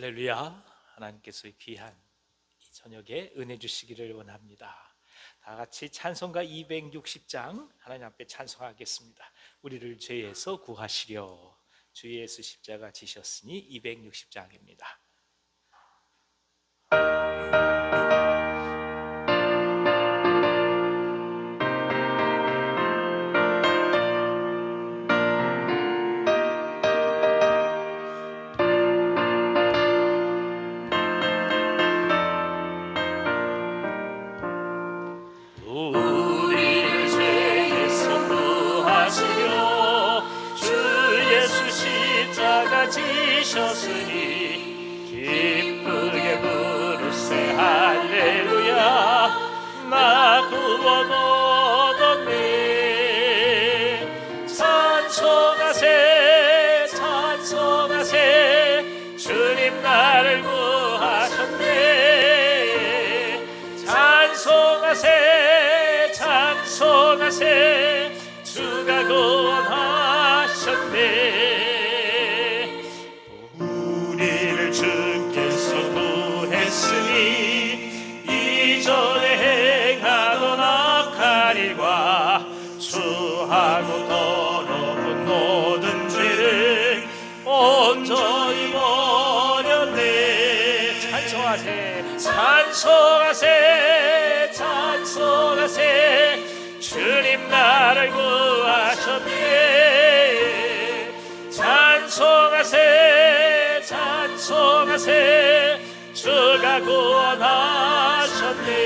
할렐루야. 하나님께서 귀한 이 저녁에 은혜 주시기를 원합니다. 다 같이 찬송가 260장 하나님 앞에 찬송하겠습니다. 우리를 죄에서 구하시려 주 예수 십자가 지셨으니 260장입니다. 우리를 죄에서 구하시려 주 예수 십자가 지셨으니 기쁘게 부르세 할렐루야. 나 구원 얻었네. 찬송하세 찬송하세 주님 나를 구하셨네. 찬송하세 찬송하세 주가 구원하셨네. 우리를 주께서 구했으니 이전에 행하던 악한 일과 추하고 더러운 모든 죄를 온전히 버렸네. 찬송하세 찬송하세 찬송하세 주님 나를 구하셨네. 찬송하세 찬송하세 주가 구원하셨네.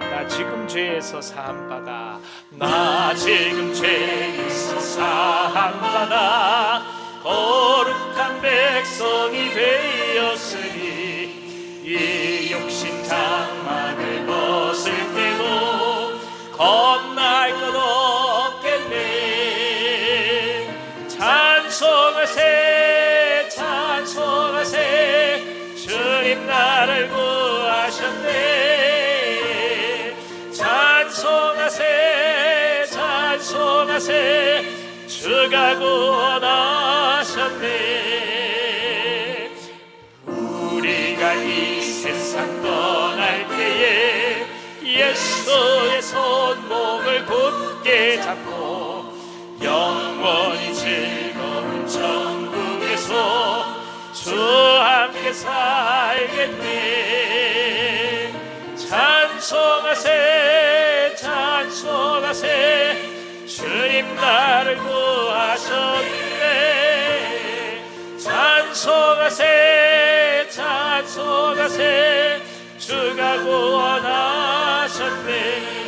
나 지금 죄에서 사함받아 나 지금 죄에서 사함받아 거룩한 백성이 되었으니 이 육신 장막을 벗을 때도 겁날 것 없겠네. 찬송하세 찬송하세 주님 나를 구하셨네. 찬송하세 찬송하세 주가 구원하셨네. 우리가 이 세상 떠날 때에 예수의 손목을 굳게 잡고 영원히 즐거운 천국에서 주 함께 살겠네. 찬송하세 찬송하세 주님 나를 구하셨네. 찬송하세 찬송하세 주가 구원하셨네.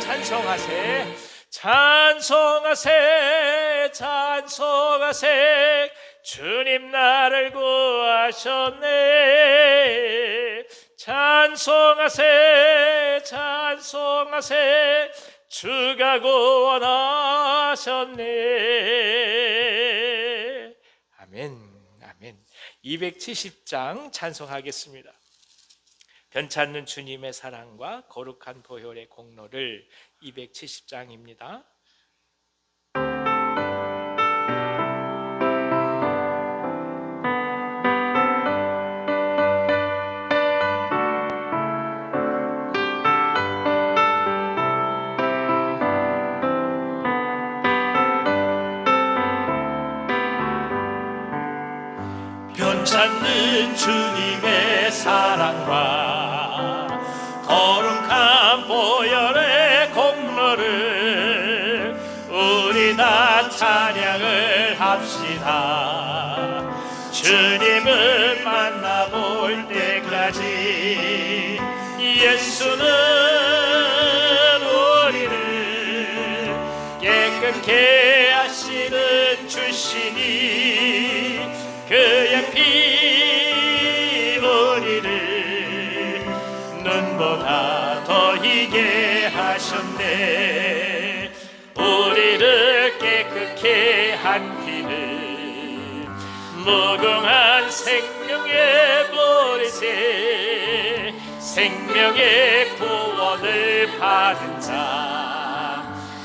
찬송하세 찬송하세 찬송하세 주님 나를 구하셨네. 찬송하세 찬송하세 주가 구원하셨네. 아멘 아멘. 270장 찬송하겠습니다. 변찮는 주님의 사랑과 거룩한 보혈의 공로를 270장입니다. 변찮는 주님의 사랑과 거룩한 보혈의 공로를 우리 다 찬양을 합시다. 주님을 만나볼 때까지 예수는 우리를 깨끗게 하시는 주시니 그의 피 우리를 눈보다 더 희게 하셨네. 우리를 깨끗게 한 피는 무궁한 생명의 보리새 생명의 구원을 받은 자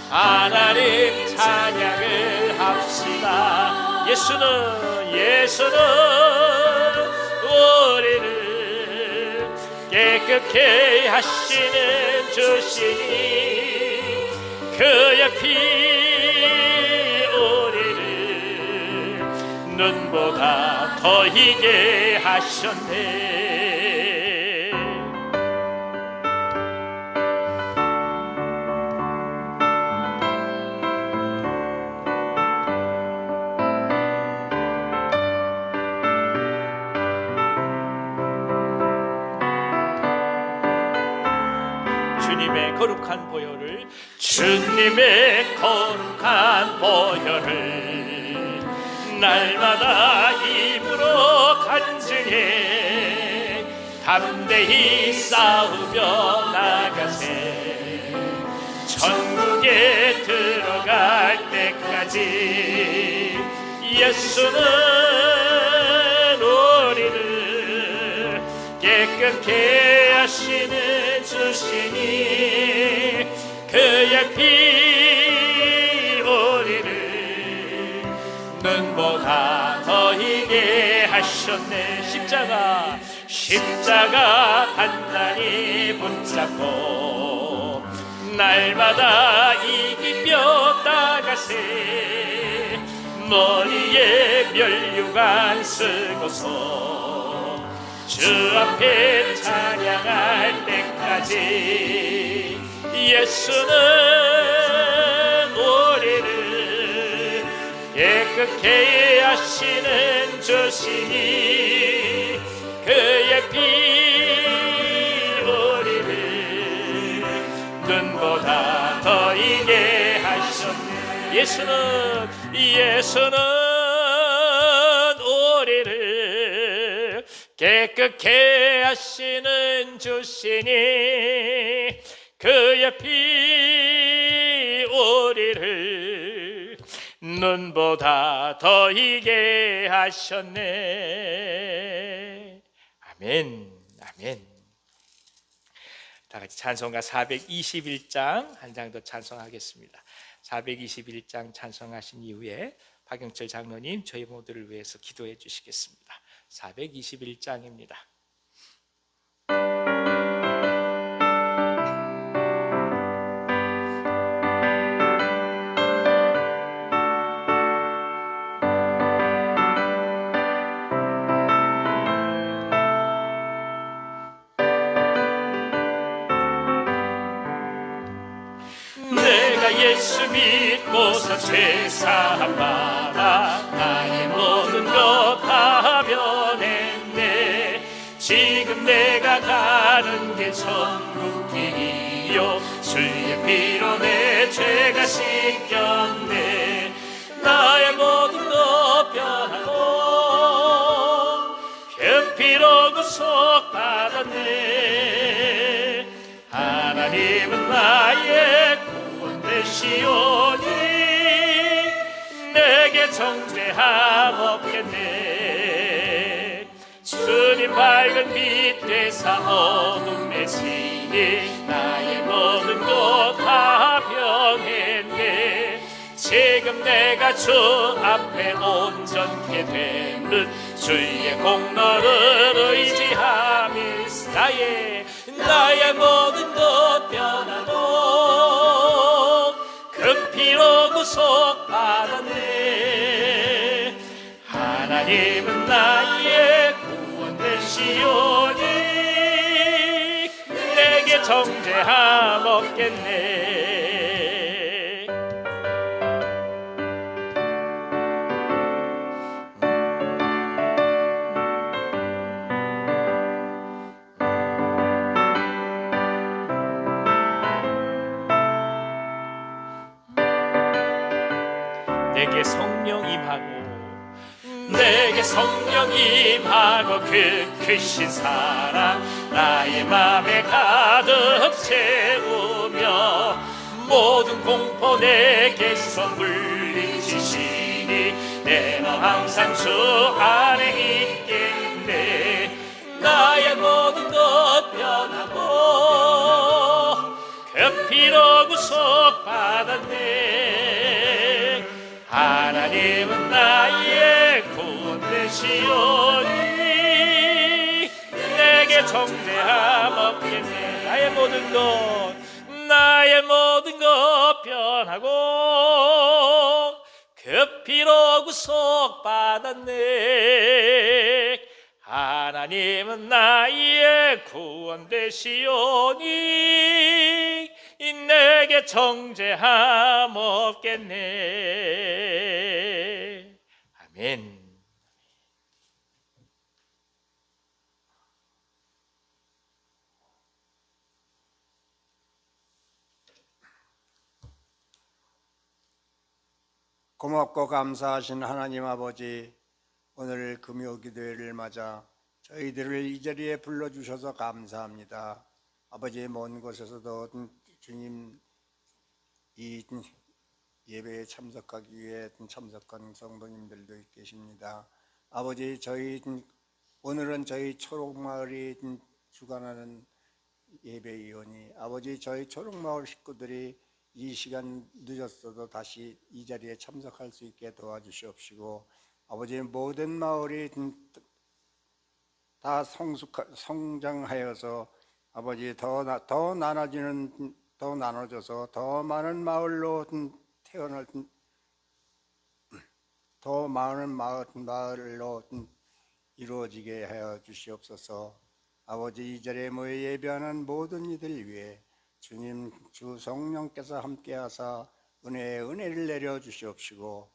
하나님 찬양을 합시다. 예수는 우리를 깨끗게 하시는 주시니 그의 피 우리를 눈보다 더 희게 하셨네. 주님의 거룩한 보혈을 날마다 입으로 간증해 담대히 싸우며 나가세. 천국에 들어갈 때까지 예수는 우리를 깨끗게 하시는 주시니 그의 피 우리를 눈보다 더 희게 하셨네. 십자가 단단히 붙잡고 날마다 이 기뼈 따가세. 머리에 면류관 쓰고서 주 앞에 찬양할 때까지 예수는 우리를 깨끗게 하시는 주시니 그의 피 우리를 눈보다 더 희게 하셨네. 예수는 우리를 깨끗게 하시는 주시니 그의 피 우리를 눈보다 더 희게 하셨네. 아멘. 다 같이 찬송가 421장 한 장 더 찬송하겠습니다. 421장 찬송하신 이후에 박영철 장로님 저희 모두를 위해서 기도해 주시겠습니다. 421장입니다. 예수 믿고서 죄사함 받아 나의 모든 것 다 변했네. 지금 내가 가는 게 천국이요 주의 피로 내 죄가 씻겼네. 나의 모든 것 변하고 그 피로 구속받았네. 하나님은 나의 시오니 내게 정죄함 없겠네. 주님 밝은 빛 되사 어둠에 지니 나의 모든 것 다 변했네. 지금 내가 주 앞에 온전케 되는 주의 공로를 의지함이 나의 모든 것 변하고 그 피로 구속받았네. 하나님은 나의 구원 되시오니 내게 정죄함 없겠네. 내게 성령 임하고 그 크신 사랑 나의 맘에 가득 채우며 모든 공포 내게서 물리치시니 내 맘 항상 주 안에 있겠네. 나의 모든 것 변하고 그 피로 구속받았네. 하나님은 나의 구원 되시오니 내게 정죄함 없겠네. 나의 모든 것 변하고 그 피로 구속받았네. 하나님은 나의 구원 되시오니 내게 정죄함 없겠네. 아멘. 고맙고 감사하신 하나님 아버지, 오늘 금요기도회를 맞아 저희들을 이 자리에 불러주셔서 감사합니다. 아버지, 먼 곳에서도 주님 이 예배에 참석하기 위해 참석한 성도님들도 계십니다. 아버지, 오늘은 저희 초록마을이 주관하는 예배위원이 아버지, 저희 초록마을 식구들이 이 시간 늦었어도 다시 이 자리에 참석할 수 있게 도와주시옵시고, 아버지, 모든 마을이 다 성장하여서 아버지 더 나눠져서 더 많은 마을로 태어날 더 많은 마을로 이루어지게 하여 주시옵소서. 아버지, 이 자리에 모여 예배하는 모든 이들 위해 주님, 주 성령께서 함께하사 은혜를 내려 주시옵시고,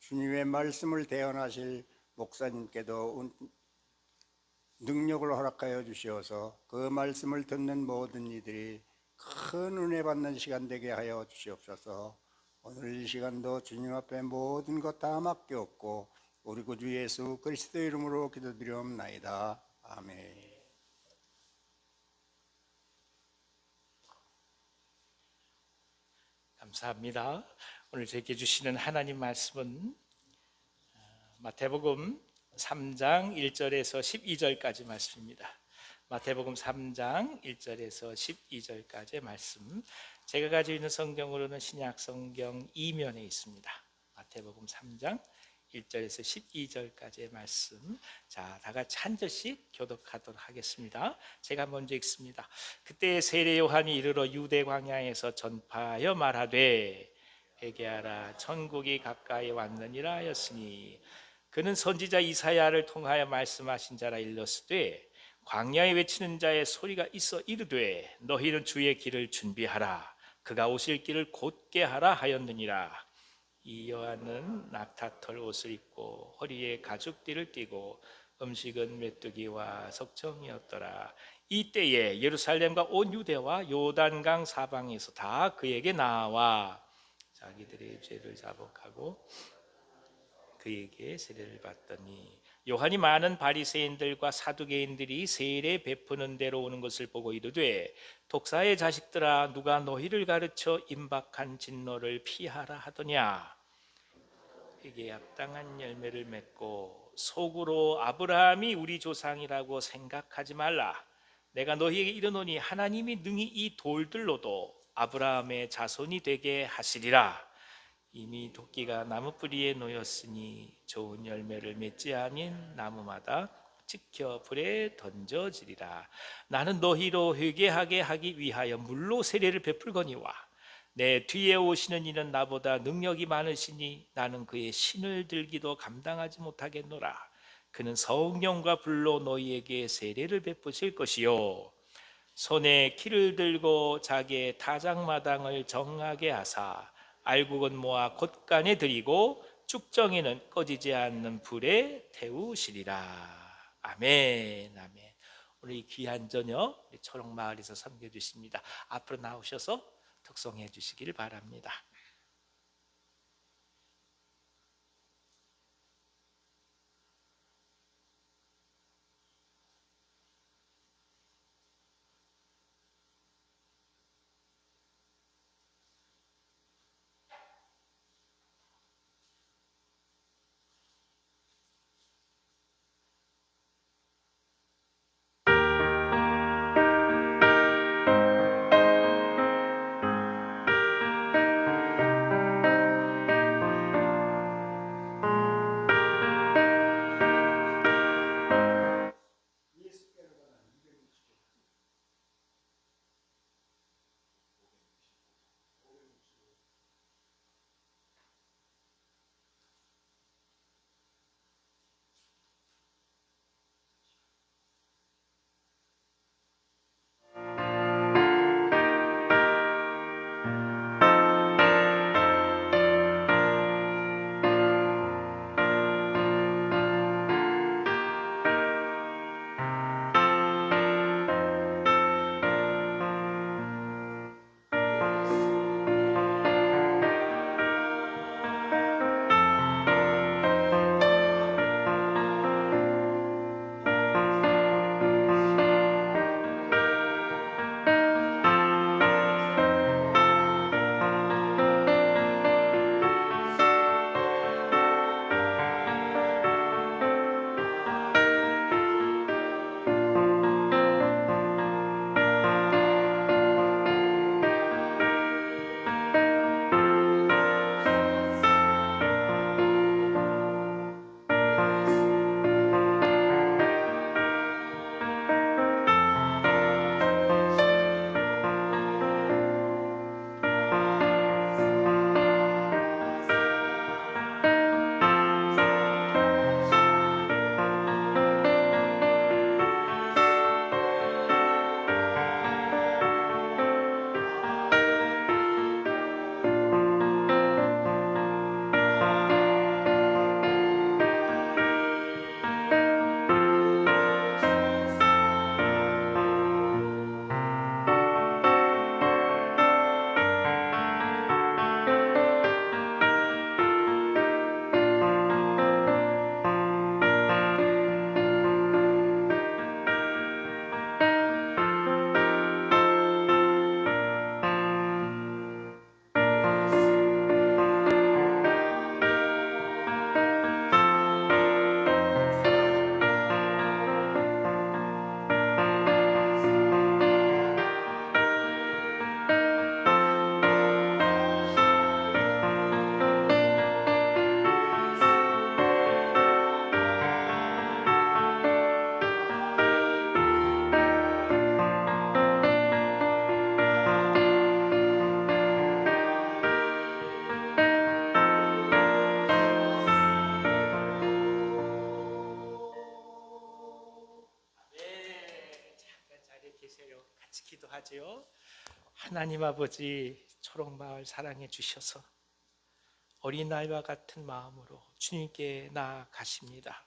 주님의 말씀을 대언하실 목사님께도 능력을 허락하여 주시어서 그 말씀을 듣는 모든 이들이 큰 은혜 받는 시간 되게 하여 주시옵소서. 오늘 이 시간도 주님 앞에 모든 것 다 맡겼고 우리 구주 예수 그리스도 이름으로 기도드리옵나이다. 아멘. 감사합니다. 오늘 저에게 주시는 하나님 말씀은 마태복음 3장 1절에서 12절까지 말씀입니다. 마태복음 3장 1절에서 12절까지의 말씀, 제가 가지고 있는 성경으로는 신약 성경 2면에 있습니다. 마태복음 3장 1절에서 12절까지의 말씀, 자, 다 같이 한 절씩 교독하도록 하겠습니다. 제가 먼저 읽습니다. 그때 세례 요한이 이르러 유대 광야에서 전파하여 말하되 회개하라, 천국이 가까이 왔느니라 하였으니, 그는 선지자 이사야를 통하여 말씀하신 자라 일렀으되, 광야에 외치는 자의 소리가 있어 이르되 너희는 주의 길을 준비하라, 그가 오실 길을 곧게 하라 하였느니라. 이 요한은 낙타털 옷을 입고 허리에 가죽띠를 띠고 음식은 메뚜기와 석청이었더라. 이때에 예루살렘과 온 유대와 요단강 사방에서 다 그에게 나와 자기들의 죄를 자복하고 그에게 세례를 받더니, 요한이 많은 바리새인들과 사두개인들이 세례 베푸는 데로 오는 것을 보고 이르되, 독사의 자식들아, 누가 너희를 가르쳐 임박한 진노를 피하라 하더냐. 이게 합당한 열매를 맺고 속으로 아브라함이 우리 조상이라고 생각하지 말라. 내가 너희에게 이르노니 하나님이 능히 이 돌들로도 아브라함의 자손이 되게 하시리라. 이미 도끼가 나무 뿌리에 놓였으니 좋은 열매를 맺지 아닌 나무마다 찍혀 불에 던져지리라. 나는 너희로 회개하게 하기 위하여 물로 세례를 베풀거니와 내 뒤에 오시는 이는 나보다 능력이 많으시니 나는 그의 신을 들기도 감당하지 못하겠노라. 그는 성령과 불로 너희에게 세례를 베푸실 것이요, 손에 키를 들고 자기의 타작마당을 정하게 하사 알곡은 모아 곳간에 들이고 쭉정이는 꺼지지 않는 불에 태우시리라. 아멘. 아멘. 오늘 이 귀한 저녁 우리 초록마을에서 섬겨주십니다. 앞으로 나오셔서 특송해 주시길 바랍니다. 같이 기도하지요. 하나님 아버지, 초록마을 사랑해 주셔서 어린아이와 같은 마음으로 주님께 나아가십니다.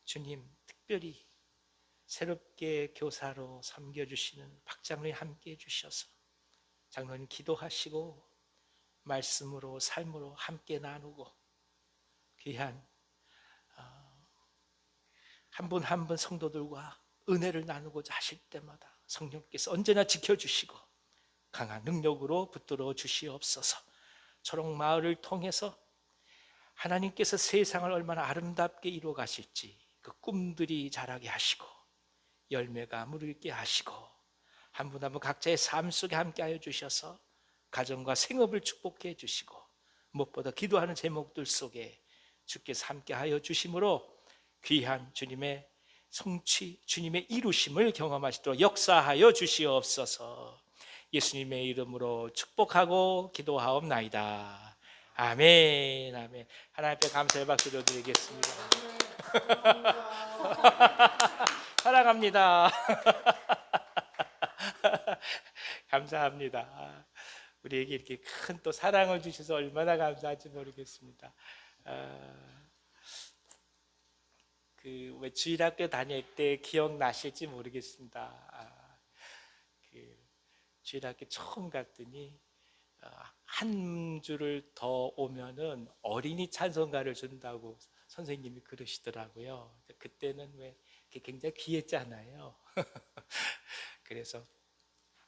주님, 특별히 새롭게 교사로 섬겨주시는 박장로님 함께 해주셔서 장로님 기도하시고 말씀으로 삶으로 함께 나누고 귀한 한 분 한 분 성도들과 은혜를 나누고자 하실 때마다 성령께서 언제나 지켜주시고 강한 능력으로 붙들어 주시옵소서. 초록마을을 통해서 하나님께서 세상을 얼마나 아름답게 이루어 가실지 그 꿈들이 자라게 하시고 열매가 무르게 하시고 한 분 한 분 각자의 삶 속에 함께하여 주셔서 가정과 생업을 축복해 주시고 무엇보다 기도하는 제목들 속에 주께서 함께하여 주심으로 귀한 주님의 성취, 주님의 이루심을 경험하시도록 역사하여 주시옵소서. 예수님의 이름으로 축복하고 기도하옵나이다. 아멘. 아멘. 하나님 앞에 감사의 박수를 드리겠습니다. 사랑합니다. 감사합니다. 우리에게 이렇게 큰 또 사랑을 주셔서 얼마나 감사한지 모르겠습니다. 왜 주일학교 다닐 때 기억나실지 모르겠습니다. 주일학교 처음 갔더니 한 주를 더 오면은 어린이 찬송가를 준다고 선생님이 그러시더라고요. 그때는 왜 굉장히 귀했잖아요. 그래서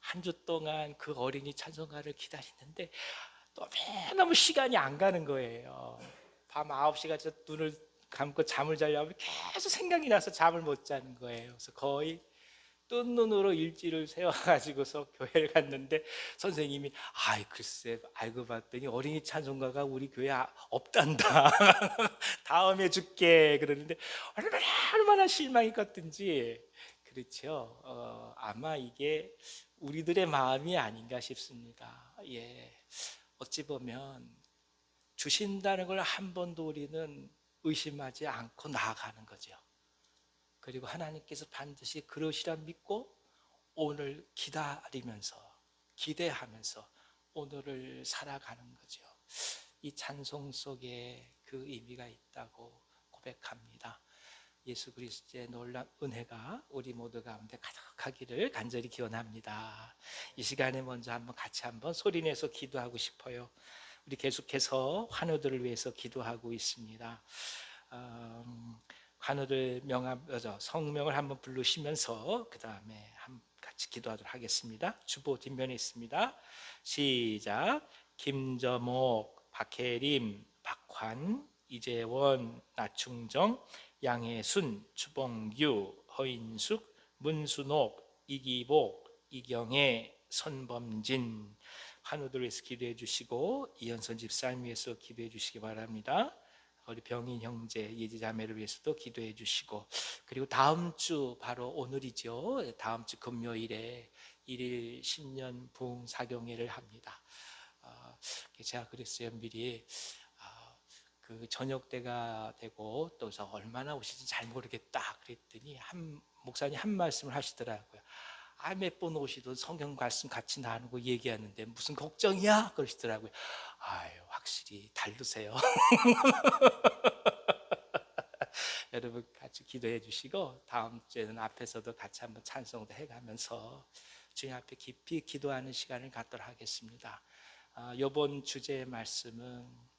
한 주 동안 그 어린이 찬송가를 기다리는데 너무 시간이 안 가는 거예요. 밤 9시가 눈을 감고 잠을 자려면 계속 생각이 나서 잠을 못 자는 거예요. 그래서 거의 뜬 눈으로 일지를 세워가지고서 교회를 갔는데 선생님이 글쎄 알고 봤더니 어린이 찬송가가 우리 교회에 없단다. 다음에 줄게 그러는데 얼마나 실망이 컸든지. 그렇죠. 아마 이게 우리들의 마음이 아닌가 싶습니다. 어찌 보면 주신다는 걸 한 번도 우리는 의심하지 않고 나아가는 거죠. 그리고 하나님께서 반드시 그러시라 믿고 오늘 기다리면서 기대하면서 오늘을 살아가는 거죠. 이 찬송 속에 그 의미가 있다고 고백합니다. 예수 그리스도의 놀라운 은혜가 우리 모두 가운데 가득하기를 간절히 기원합니다. 이 시간에 먼저 같이 소리내서 기도하고 싶어요. 우리 계속해서 환우들을 위해서 기도하고 있습니다. 환우들 성명을 한번 부르시면서 그 다음에 같이 기도하도록 하겠습니다. 주보 뒷면에 있습니다. 시작. 김저목, 박혜림, 박환, 이재원, 나충정, 양혜순, 주봉규, 허인숙, 문순옥, 이기복, 이경애, 손범진 환우들 위해서 기도해 주시고 이현선 집사님 위해서 기도해 주시기 바랍니다. 우리 병인 형제, 예지자매를 위해서도 기도해 주시고 그리고 다음 주 바로 오늘이죠. 다음 주 금요일에 1일 신년 부흥 사경회를 합니다. 제가 그랬어요. 미리 그 저녁 때가 되고 또 얼마나 오실지 잘 모르겠다 그랬더니 한 목사님 한 말씀을 하시더라고요. 몇 번 오시도 성경 말씀 같이 나누고 얘기하는데 무슨 걱정이야? 그러시더라고요. 확실히 다르세요. 여러분 같이 기도해 주시고 다음 주에는 앞에서도 같이 한번 찬송도 해가면서 주님 앞에 깊이 기도하는 시간을 갖도록 하겠습니다. 이번 주제의 말씀은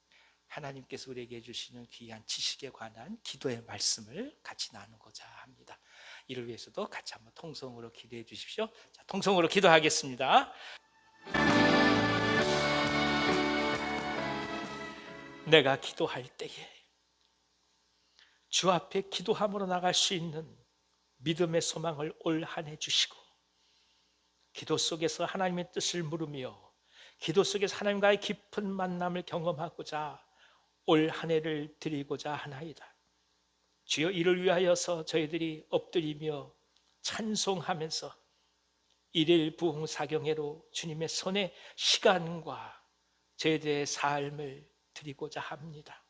하나님께서 우리에게 해주시는 귀한 지식에 관한 기도의 말씀을 같이 나누고자 합니다. 이를 위해서도 같이 한번 통성으로 기도해 주십시오. 자, 통성으로 기도하겠습니다. 내가 기도할 때에 주 앞에 기도함으로 나갈 수 있는 믿음의 소망을 올 한 해 주시고 기도 속에서 하나님의 뜻을 물으며 기도 속에서 하나님과의 깊은 만남을 경험하고자 올 한 해를 드리고자 하나이다. 주여 이를 위하여서 저희들이 엎드리며 찬송하면서 일일 부흥 사경회로 주님의 손에 시간과 저희들의 삶을 드리고자 합니다.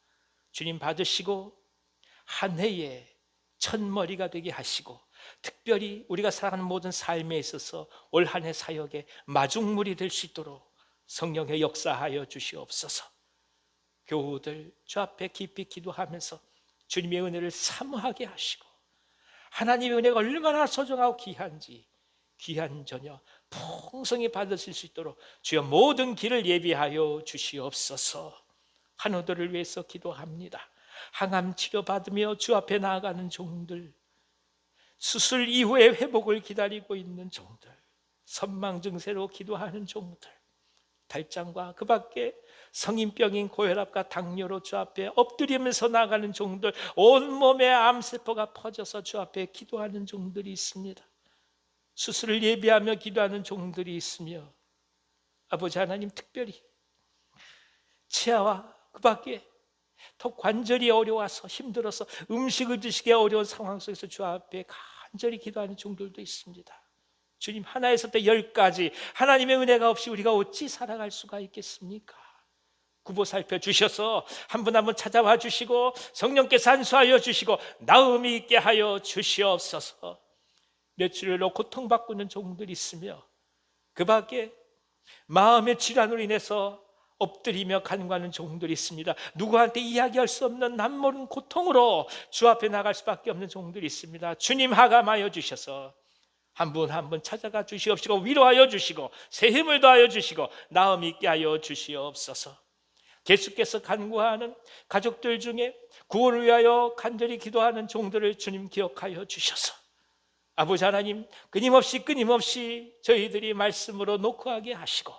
주님 받으시고 한 해에 첫머리가 되게 하시고 특별히 우리가 살아가는 모든 삶에 있어서 올 한 해 사역의 마중물이 될 수 있도록 성령의 역사하여 주시옵소서. 교우들 주 앞에 깊이 기도하면서 주님의 은혜를 사모하게 하시고, 하나님의 은혜가 얼마나 소중하고 귀한지 귀한 저녁 풍성히 받으실 수 있도록 주여 모든 길을 예비하여 주시옵소서. 환우들을 위해서 기도합니다. 항암 치료받으며 주 앞에 나아가는 종들, 수술 이후에 회복을 기다리고 있는 종들, 선망 증세로 기도하는 종들, 달장과 그 밖에 성인병인 고혈압과 당뇨로 주 앞에 엎드리면서 나가는 종들, 온몸에 암세포가 퍼져서 주 앞에 기도하는 종들이 있습니다. 수술을 예비하며 기도하는 종들이 있으며, 아버지 하나님, 특별히 치아와 그 밖에 더 관절이 어려워서 힘들어서 음식을 드시기 어려운 상황 속에서 주 앞에 간절히 기도하는 종들도 있습니다. 주님, 하나에서부터 10까지 하나님의 은혜가 없이 우리가 어찌 살아갈 수가 있겠습니까? 구보 살펴주셔서 한 분 한 분 찾아와 주시고 성령께서 안수하여 주시고 나음이 있게 하여 주시옵소서. 며칠로 고통받고 있는 종들이 있으며, 그 밖에 마음의 질환으로 인해서 엎드리며 간구하는 종들이 있습니다. 누구한테 이야기할 수 없는 남모른 고통으로 주 앞에 나갈 수밖에 없는 종들이 있습니다. 주님, 하감하여 주셔서 한 분 한 분 찾아가 주시옵시고 위로하여 주시고 새 힘을 더하여 주시고 나음 있게 하여 주시옵소서. 계속해서 간구하는 가족들 중에 구원을 위하여 간절히 기도하는 종들을 주님 기억하여 주셔서, 아버지 하나님, 끊임없이 저희들이 말씀으로 녹화하게 하시고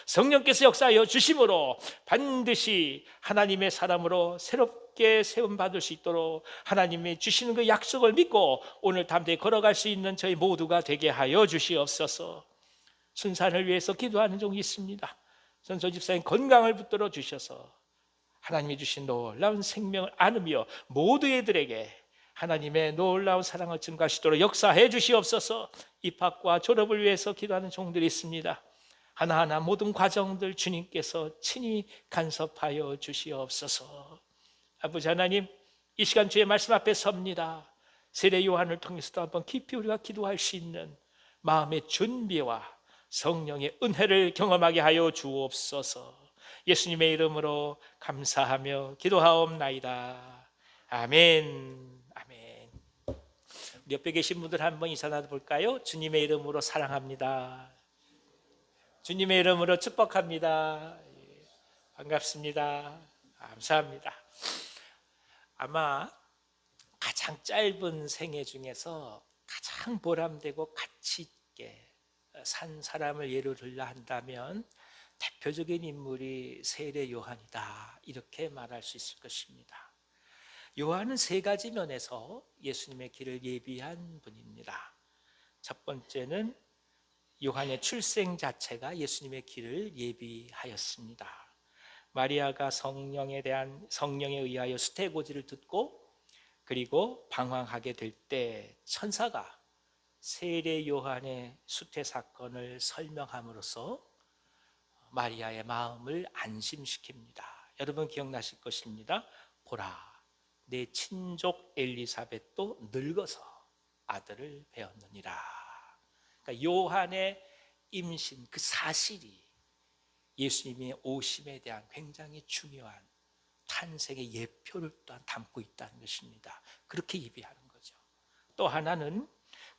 성령께서 역사하여 주심으로 반드시 하나님의 사람으로 새롭게 세움받을 수 있도록 하나님이 주시는 그 약속을 믿고 오늘 담대히 걸어갈 수 있는 저희 모두가 되게 하여 주시옵소서. 순산을 위해서 기도하는 종이 있습니다. 선소 집사님 건강을 붙들어 주셔서 하나님이 주신 놀라운 생명을 안으며 모두들에게 하나님의 놀라운 사랑을 증가하시도록 역사해 주시옵소서. 입학과 졸업을 위해서 기도하는 종들이 있습니다. 하나하나 모든 과정들 주님께서 친히 간섭하여 주시옵소서. 아버지 하나님, 이 시간 주의 말씀 앞에 섭니다. 세례 요한을 통해서도 한번 깊이 우리가 기도할 수 있는 마음의 준비와 성령의 은혜를 경험하게 하여 주옵소서. 예수님의 이름으로 감사하며 기도하옵나이다. 아멘. 아멘. 우리 옆에 계신 분들 한번 인사 나눠볼까요? 주님의 이름으로 사랑합니다. 주님의 이름으로 축복합니다. 반갑습니다. 감사합니다. 아마 가장 짧은 생애 중에서 가장 보람되고 가치 있게 산 사람을 예로 들려 한다면 대표적인 인물이 세례 요한이다, 이렇게 말할 수 있을 것입니다. 요한은 3가지 면에서 예수님의 길을 예비한 분입니다. 첫 번째는 요한의 출생 자체가 예수님의 길을 예비하였습니다. 마리아가 성령에 의하여 수태고지를 듣고 그리고 방황하게 될 때 천사가 세례 요한의 수태 사건을 설명함으로써 마리아의 마음을 안심시킵니다. 여러분 기억나실 것입니다. 보라, 내 친족 엘리사벳도 늙어서 아들을 배었느니라. 그러니까 요한의 임신 그 사실이 예수님의 오심에 대한 굉장히 중요한 탄생의 예표를 또한 담고 있다는 것입니다. 그렇게 예비하는 거죠. 또 하나는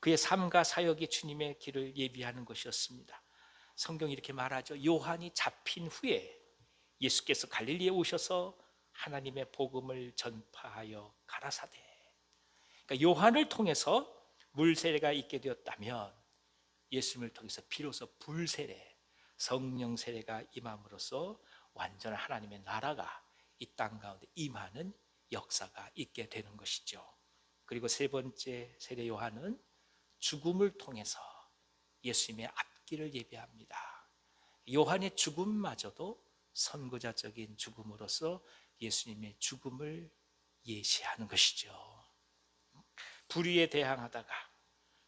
그의 삶과 사역이 주님의 길을 예비하는 것이었습니다. 성경이 이렇게 말하죠. 요한이 잡힌 후에 예수께서 갈릴리에 오셔서 하나님의 복음을 전파하여 가라사대. 그러니까 요한을 통해서 물세례가 있게 되었다면 예수님을 통해서 비로소 불세례, 성령 세례가 임함으로써 완전한 하나님의 나라가 이 땅 가운데 임하는 역사가 있게 되는 것이죠. 그리고 3번째 세례 요한은 죽음을 통해서 예수님의 앞길을 예비합니다. 요한의 죽음마저도 선구자적인 죽음으로써 예수님의 죽음을 예시하는 것이죠. 불의에 대항하다가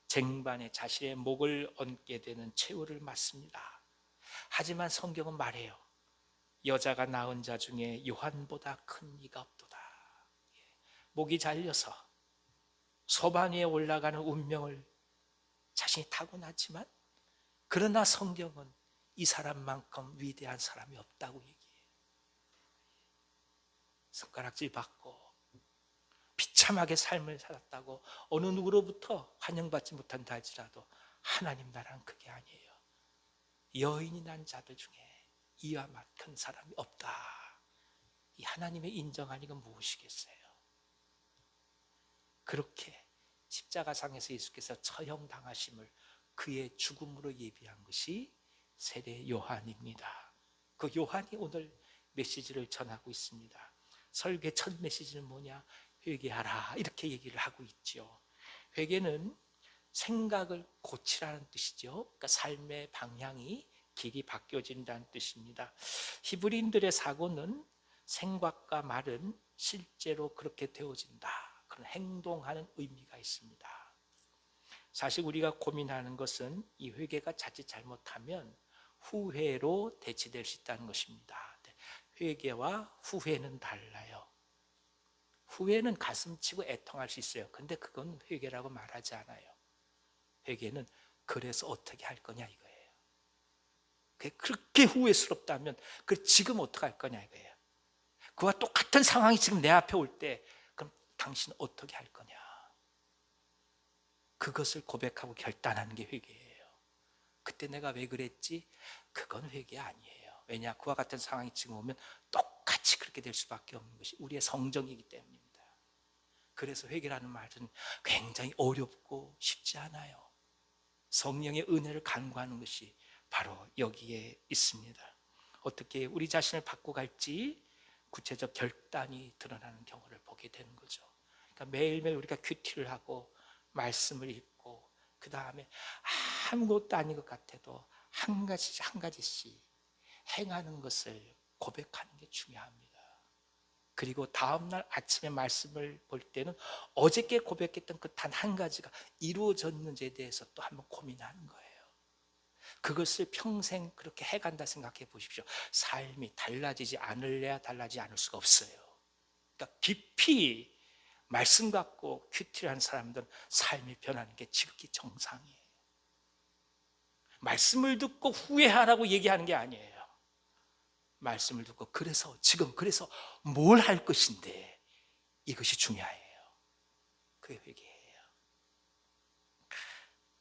쟁반에 자신의 목을 얹게 되는 최후를 맞습니다. 하지만 성경은 말해요. 여자가 낳은 자 중에 요한보다 큰 이가 없도다. 목이 잘려서 소반 위에 올라가는 운명을 자신이 타고났지만, 그러나 성경은 이 사람만큼 위대한 사람이 없다고 얘기해요. 손가락질 받고 비참하게 삶을 살았다고 어느 누구로부터 환영받지 못한다 할지라도 하나님 나라는 그게 아니에요. 여인이 난 자들 중에 이와 같은 사람이 없다. 이 하나님의 인정하는 건 무엇이겠어요? 그렇게 십자가상에서 예수께서 처형당하심을 그의 죽음으로 예비한 것이 세례 요한입니다. 그 요한이 오늘 메시지를 전하고 있습니다. 설교의 첫 메시지는 뭐냐? 회개하라, 이렇게 얘기를 하고 있죠. 회개는 생각을 고치라는 뜻이죠. 그러니까 삶의 방향이 길이 바뀌어진다는 뜻입니다. 히브리인들의 사고는 생각과 말은 실제로 그렇게 되어진다, 그런 행동하는 의미가 있습니다. 사실 우리가 고민하는 것은 이 회개가 자칫 잘못하면 후회로 대치될 수 있다는 것입니다. 회개와 후회는 달라요. 후회는 가슴 치고 애통할 수 있어요. 근데 그건 회개라고 말하지 않아요. 회개는 그래서 어떻게 할 거냐 이거예요. 그게 그렇게 후회스럽다면 지금 어떻게 할 거냐 이거예요. 그와 똑같은 상황이 지금 내 앞에 올 때 그럼 당신은 어떻게 할 거냐. 그것을 고백하고 결단하는 게 회개예요. 그때 내가 왜 그랬지? 그건 회개 아니에요. 왜냐? 그와 같은 상황이 지금 오면 똑같이 그렇게 될 수밖에 없는 것이 우리의 성정이기 때문입니다. 그래서 회개라는 말은 굉장히 어렵고 쉽지 않아요. 성령의 은혜를 간구하는 것이 바로 여기에 있습니다. 어떻게 우리 자신을 바꿔갈지 구체적 결단이 드러나는 경우를 보게 되는 거죠. 그러니까 매일매일 우리가 큐티를 하고 말씀을 읽고 그 다음에 아무것도 아닌 것 같아도 한 가지씩 행하는 것을 고백하는 게 중요합니다. 그리고 다음날 아침에 말씀을 볼 때는 어저께 고백했던 그 단 한 가지가 이루어졌는지에 대해서 또 한번 고민하는 거예요. 그것을 평생 그렇게 해간다 생각해 보십시오. 삶이 달라지지 않을래야 달라지지 않을 수가 없어요. 그러니까 깊이 말씀 갖고 큐티를 하는 사람들은 삶이 변하는 게 지극히 정상이에요. 말씀을 듣고 후회하라고 얘기하는 게 아니에요. 말씀을 듣고 그래서 뭘 할 것인데 이것이 중요해요. 그게 회개예요.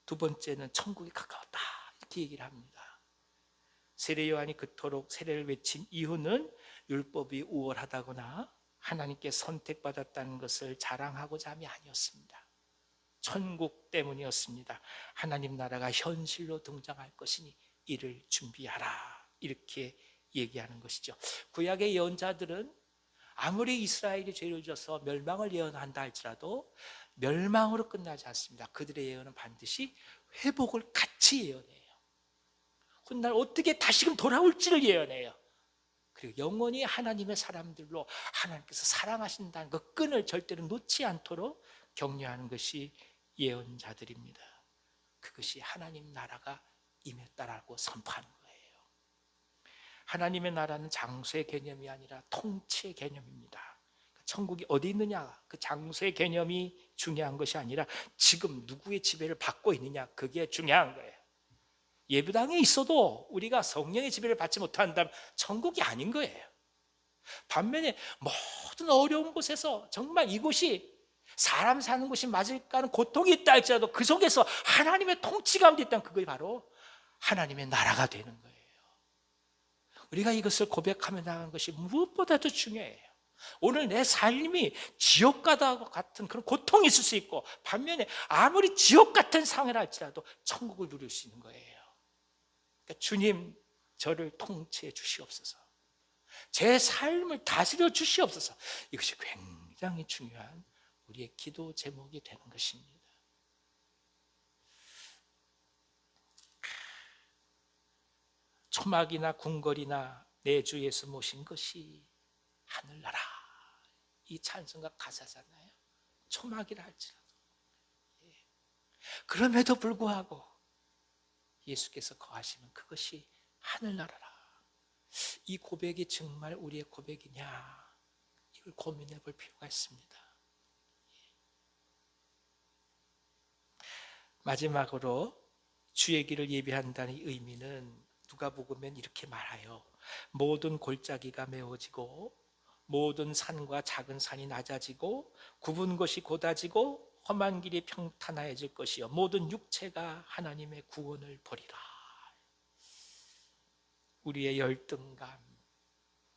두 번째는 천국이 가까웠다, 이렇게 얘기를 합니다. 세례 요한이 그토록 세례를 외친 이유는 율법이 우월하다거나 하나님께 선택받았다는 것을 자랑하고자 함이 아니었습니다. 천국 때문이었습니다. 하나님 나라가 현실로 등장할 것이니 이를 준비하라, 이렇게 얘기하는 것이죠. 구약의 예언자들은 아무리 이스라엘이 죄를 져서 멸망을 예언한다 할지라도 멸망으로 끝나지 않습니다. 그들의 예언은 반드시 회복을 같이 예언해요. 훗날 어떻게 다시금 돌아올지를 예언해요. 그리고 영원히 하나님의 사람들로 하나님께서 사랑하신다는 그 끈을 절대로 놓지 않도록 격려하는 것이 예언자들입니다. 그것이 하나님 나라가 임했다라고 선포하는 거예요. 하나님의 나라는 장소의 개념이 아니라 통치의 개념입니다. 천국이 어디 있느냐, 그 장소의 개념이 중요한 것이 아니라 지금 누구의 지배를 받고 있느냐, 그게 중요한 거예요. 예배당에 있어도 우리가 성령의 지배를 받지 못한다면 천국이 아닌 거예요. 반면에 모든 어려운 곳에서 정말 이곳이 사람 사는 곳이 맞을까 하는 고통이 있다 할지라도 그 속에서 하나님의 통치 가운데 있다면 그게 바로 하나님의 나라가 되는 거예요. 우리가 이것을 고백하며 나가는 것이 무엇보다도 중요해요. 오늘 내 삶이 지옥과 같은 그런 고통이 있을 수 있고, 반면에 아무리 지옥 같은 상해라 할지라도 천국을 누릴 수 있는 거예요. 그러니까 주님, 저를 통치해 주시옵소서. 제 삶을 다스려 주시옵소서. 이것이 굉장히 중요한 우리의 기도 제목이 되는 것입니다. 초막이나 궁궐이나 내 주 예수 모신 것이 하늘나라, 이 찬송가 가사잖아요. 초막이라 할지라도. 그럼에도 불구하고 예수께서 거하시는 그것이 하늘나라라. 이 고백이 정말 우리의 고백이냐, 이걸 고민해 볼 필요가 있습니다. 마지막으로 주의 길을 예비한다는 의미는 누가복음엔 이렇게 말하여 모든 골짜기가 메워지고 모든 산과 작은 산이 낮아지고 굽은 것이 곧아지고 험한 길이 평탄하여질 것이요 모든 육체가 하나님의 구원을 보리라. 우리의 열등감,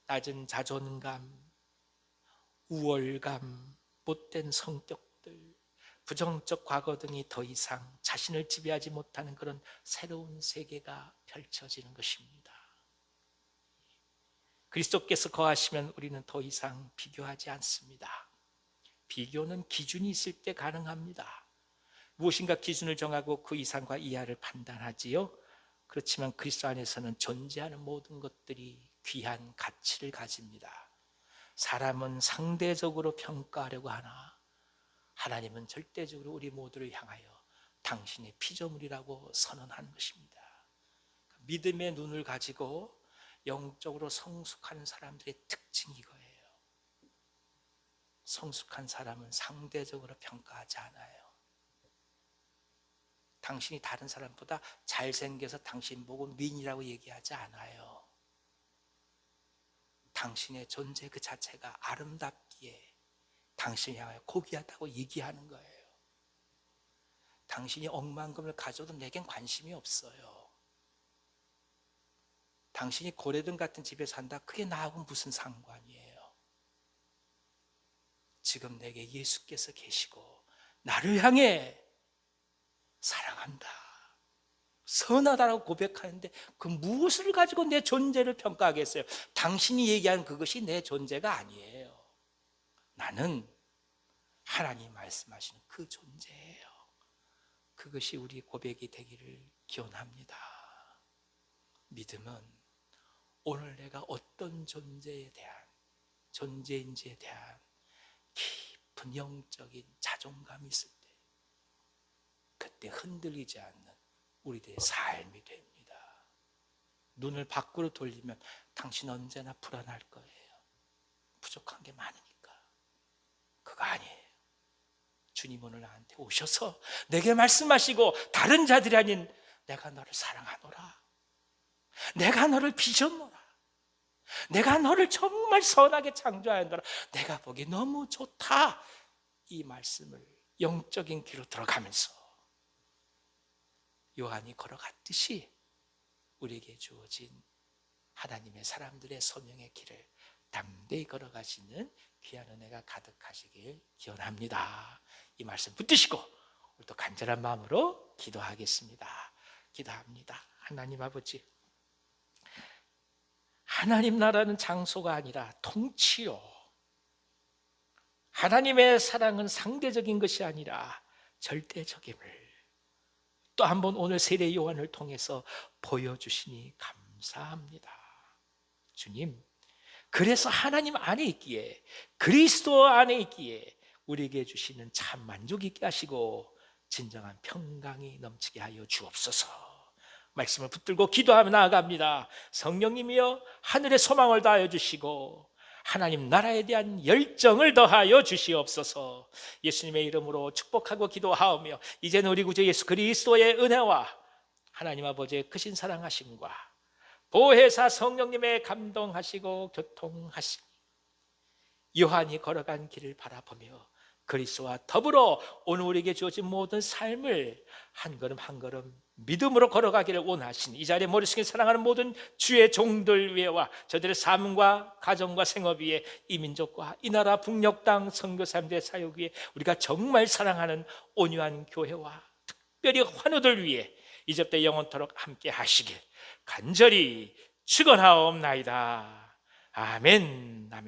낮은 자존감, 우월감, 못된 성격들, 부정적 과거 등이 더 이상 자신을 지배하지 못하는 그런 새로운 세계가 펼쳐지는 것입니다. 그리스도께서 거하시면 우리는 더 이상 비교하지 않습니다. 비교는 기준이 있을 때 가능합니다. 무엇인가 기준을 정하고 그 이상과 이하를 판단하지요. 그렇지만 그리스도 안에서는 존재하는 모든 것들이 귀한 가치를 가집니다. 사람은 상대적으로 평가하려고 하나 하나님은 절대적으로 우리 모두를 향하여 당신의 피조물이라고 선언하는 것입니다. 믿음의 눈을 가지고 영적으로 성숙한 사람들의 특징이 이거예요. 성숙한 사람은 상대적으로 평가하지 않아요. 당신이 다른 사람보다 잘생겨서 당신 보고 미인이라고 얘기하지 않아요. 당신의 존재 그 자체가 아름답기에 당신을 향하여 고귀하다고 얘기하는 거예요. 당신이 억만금을 가져도 내겐 관심이 없어요. 당신이 고래등 같은 집에 산다, 그게 나하고 무슨 상관이에요? 지금 내게 예수께서 계시고 나를 향해 사랑한다, 선하다라고 고백하는데 그 무엇을 가지고 내 존재를 평가하겠어요? 당신이 얘기하는 그것이 내 존재가 아니에요. 나는 하나님 말씀하시는 그 존재예요. 그것이 우리 고백이 되기를 기원합니다. 믿음은 오늘 내가 어떤 존재인지에 대한 깊은 영적인 자존감이 있을 때 그때 흔들리지 않는 우리들의 삶이 됩니다. 눈을 밖으로 돌리면 당신 언제나 불안할 거예요. 부족한 게 많으니까. 그거 아니에요. 주님 오늘 나한테 오셔서 내게 말씀하시고 다른 자들이 아닌 내가 너를 사랑하노라, 내가 너를 빚었노라, 내가 너를 정말 선하게 창조하노라, 내가 보기 너무 좋다, 이 말씀을 영적인 길로 들어가면서 요한이 걸어갔듯이 우리에게 주어진 하나님의 사람들의 소명의 길을 담대히 걸어가시는 귀한 은혜가 가득하시길 기원합니다. 이 말씀 붙드시고 오늘도 간절한 마음으로 기도하겠습니다. 기도합니다. 하나님 아버지, 하나님 나라는 장소가 아니라 통치요, 하나님의 사랑은 상대적인 것이 아니라 절대적임을 또 한 번 오늘 세례 요한을 통해서 보여주시니 감사합니다. 주님, 그래서 하나님 안에 있기에, 그리스도 안에 있기에 우리에게 주시는 참 만족 있게 하시고 진정한 평강이 넘치게 하여 주옵소서. 말씀을 붙들고 기도하며 나아갑니다. 성령님이여 하늘의 소망을 다하여 주시고 하나님 나라에 대한 열정을 더하여 주시옵소서. 예수님의 이름으로 축복하고 기도하오며 이제는 우리 구주 예수 그리스도의 은혜와 하나님 아버지의 크신 사랑하심과 보혜사 성령님의 감동하시고 교통하심, 요한이 걸어간 길을 바라보며 그리스도와 더불어 오늘 우리에게 주어진 모든 삶을 한 걸음 한 걸음 믿음으로 걸어가기를 원하신 이 자리에 머리 숙여 사랑하는 모든 주의 종들 위에와 저들의 삶과 가정과 생업 위에 이 민족과 이 나라 북녘 땅 선교사님들의 사역 위에 우리가 정말 사랑하는 온유한 교회와 특별히 환우들 위해 이제부터 영원토록 함께 하시길 간절히 축원하옵나이다. 아멘. 아멘.